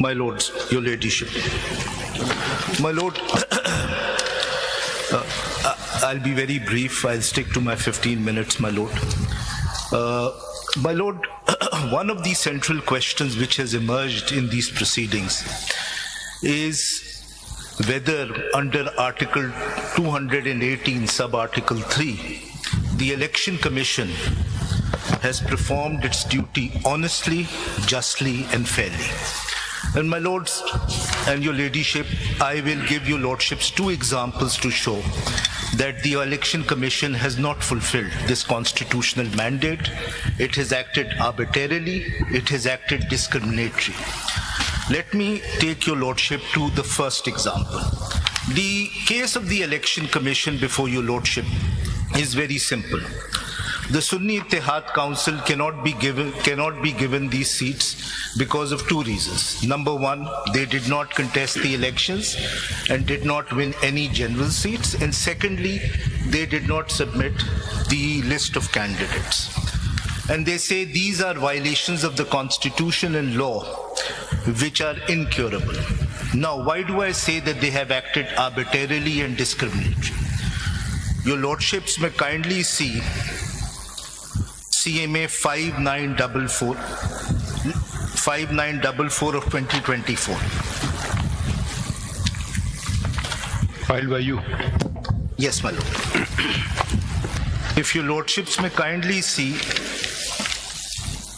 My lords, your ladyship. My lord, I'll be very brief. I'll stick to my 15 minutes, my lord. My lord, one of the central questions which has emerged in these proceedings is whether under Article 218, Sub-Article 3, the Election Commission has performed its duty honestly, justly, and fairly. And my lords and your ladyship, I will give you lordships two examples to show that the Election Commission has not fulfilled this constitutional mandate. It has acted arbitrarily, it has acted discriminatory. Let me take your lordship to the first example. The case of the Election Commission before your lordship is very simple. The Sunni Ittihad Council cannot be given these seats because of two reasons. Number one, they did not contest the elections and did not win any general seats. And secondly, they did not submit the list of candidates. And they say these are violations of the Constitution and law, which are incurable. Now, why do I say that they have acted arbitrarily and discriminatory? Your lordships may kindly see CMA 5944 of 2024. Filed by you. Yes, my lord. If your lordships may kindly see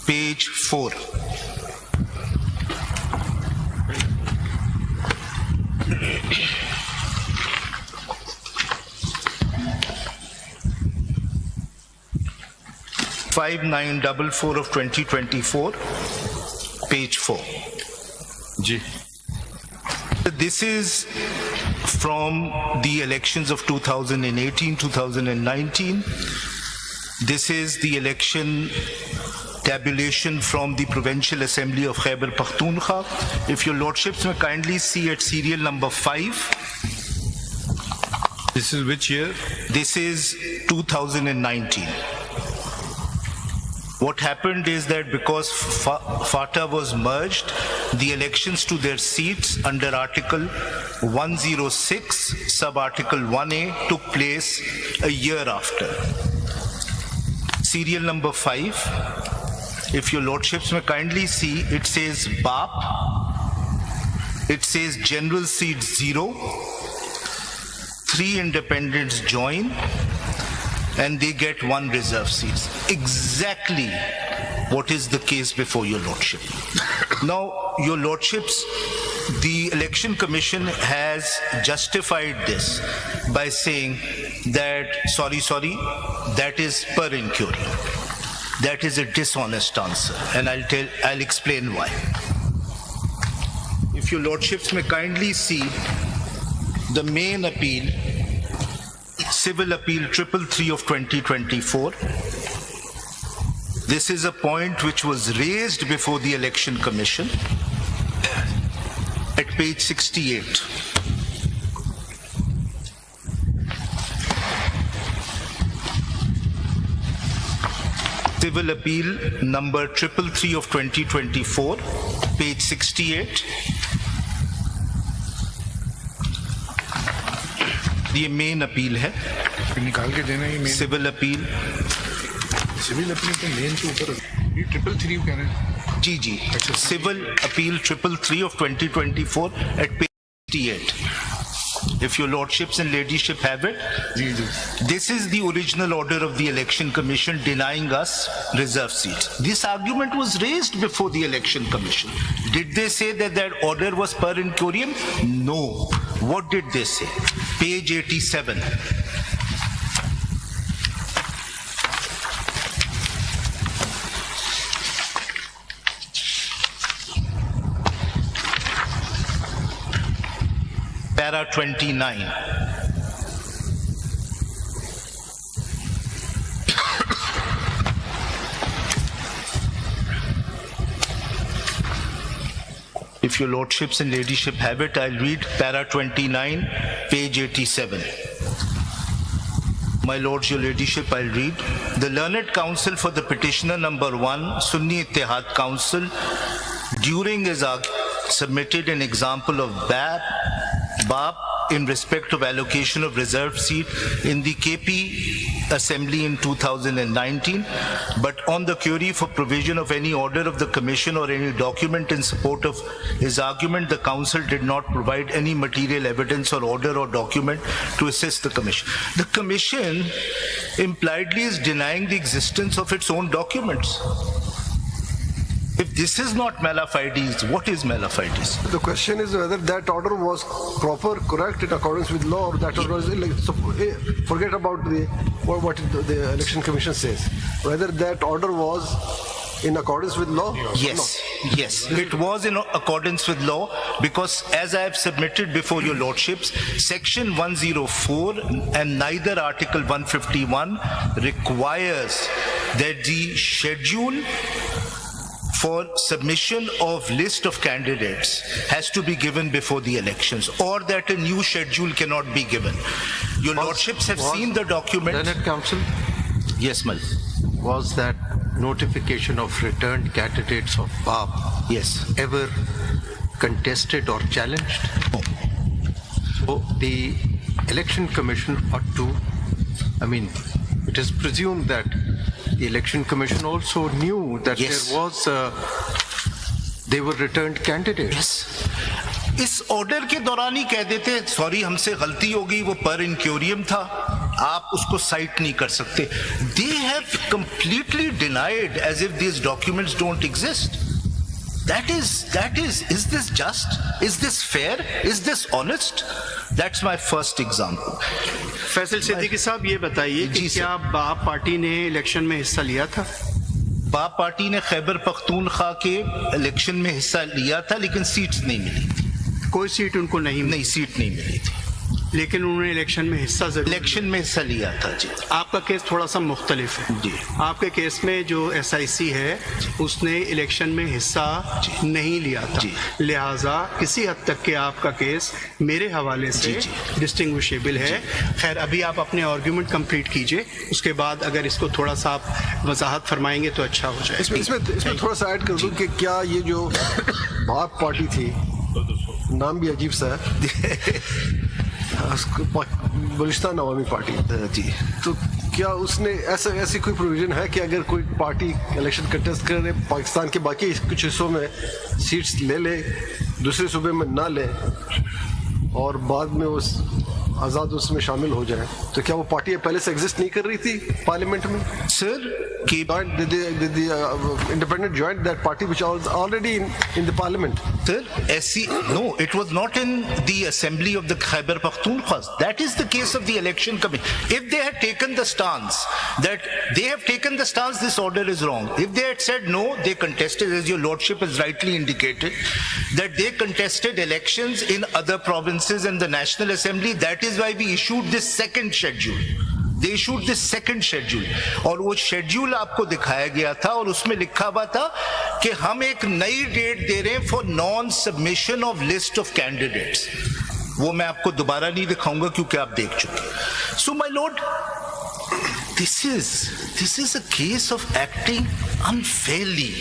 page 4. (5944) of 2024, page 4. Ji. This is from the elections of 2018, 2019. This is the election tabulation from the Provincial Assembly of Khyber Pakhtunkhwa. If your lordships may kindly see at serial number 5. This is which year? This is 2019. What happened is that because FATA was merged, the elections to their seats under Article 106, Sub-Article 1A took place a year after. Serial number 5, if your lordships may kindly see, it says BAP, it says general seat 0, 3 independents join, and they get 1 reserve seat. Exactly what is the case before your lordship. Now, your lordships, the Election Commission has justified this by saying that, sorry, that is per inquiry. That is a dishonest answer, and I'll explain why. If your lordships may kindly see the main appeal, Civil Appeal 333 of 2024. This is a point which was raised before the Election Commission at page 68. Civil Appeal number 333 of 2024, page 68. ये main appeal है, निकाल के देना ही main civil appeal तो main के ऊपर ये 333 कह रहे हैं जी civil appeal 333 of 2024 at page 68. If your lordships and ladyship have it, this is the original order of the Election Commission denying us reserve seats. This argument was raised before the Election Commission. Did they say that that order was per incurium? No. What did they say? Page 87. Para 29. If your lordships and ladyship have it, I'll read para 29, page 87. My lords, your ladyship, I'll read. The learned counsel for the petitioner number 1, Sunni Ittihad Council, during his submitted an example of BAP in respect of allocation of reserved seat in the KP Assembly in 2019, but on the query for provision of any order of the Commission or any document in support of his argument, the Council did not provide any material evidence or order or document to assist the Commission. The Commission impliedly is denying the existence of its own documents. If this is not mala fides, what is mala fides? The question is whether that order was proper, correct, in accordance with law, or that order was illegal. So forget about what the Election Commission says. Whether that order was in accordance with law? Yes, yes, it was in accordance with law, because as I have submitted before your lordships, section 104 and neither article 151 requires that the schedule for submission of list of candidates has to be given before the elections, or that a new schedule cannot be given. Your lordships have seen the document. Learned Council, Yes, Mal. was that notification of returned candidates of BAP Yes. ever contested or challenged? No. So the Election Commission ought to, it is presumed that the Election Commission also knew that Yes. there was, they were returned candidates. इस order के दौरान ही कह देते sorry हमसे गलती हो गई, वो पर इंक्योरियम था, आप उसको साइट नहीं कर सकते. They have completely denied as if these documents don't exist. That is this just? Is this fair? Is this honest? That's my first example. Faisal Siddiqui साहब ये बताइए कि जी सर। क्या बाप पार्टी ने इलेक्शन में हिस्सा लिया था? बाप पार्टी ने खैबर पख्तूनख्वा के इलेक्शन में हिस्सा लिया था, लेकिन सीट्स नहीं मिली थी. कोई सीट उनको नहीं मिली, नहीं, सीट नहीं मिली थी. लेकिन उन्होंने इलेक्शन में हिस्सा जरूर इलेक्शन में हिस्सा लिया था. जी लिया। आपका केस थोड़ा सा मुख्तलिफ है. जी. आपके केस में जो SIC है उसने इलेक्शन में हिस्सा नहीं लिया था, जी. लिहाजा किसी हद तक के आपका केस मेरे हवाले से जी, जी. डिस्टिंग्विशेबल है. खैर अभी आप अपने आर्ग्यूमेंट कंप्लीट कीजिए, उसके बाद अगर इसको थोड़ा सा आप वजाहत फरमाएंगे तो अच्छा हो जाए. इसमें थोड़ा सा ऐड कर दूं कि क्या ये जो बाप पार्टी थी, नाम भी अजीब सा है, बलिस्तान अवामी पार्टी, जी. तो क्या उसने ऐसी कोई प्रोविजन है कि अगर कोई पार्टी इलेक्शन कंटेस्ट करे, पाकिस्तान के बाकी कुछ हिस्सों में सीट्स ले ले, दूसरे सूबे में ना ले, और बाद में उस आज़ाद उसमें शामिल हो जाए, तो क्या वो पार्टी पहले से एग्जिस्ट नहीं कर रही थी पार्लियामेंट में? Sir independent joint, that party which was already in the parliament. Sir, no, it was not in the assembly of the Khyber Pakhtunkhwa. That is the case of the election commission. If they had taken the stance that they have taken the stance this order is wrong, if they had said no, they contested, as your lordship has rightly indicated, that they contested elections in other provinces and the National Assembly, that is why we issued this second schedule. They issued this second schedule, और वो schedule आपको दिखाया गया था और उसमें लिखा हुआ था कि हम एक नई डेट दे रहे हैं for non submission of list of candidates. वो मैं आपको दोबारा नहीं दिखाऊंगा क्योंकि आप देख चुके. So my Lord, this is a case of acting unfairly.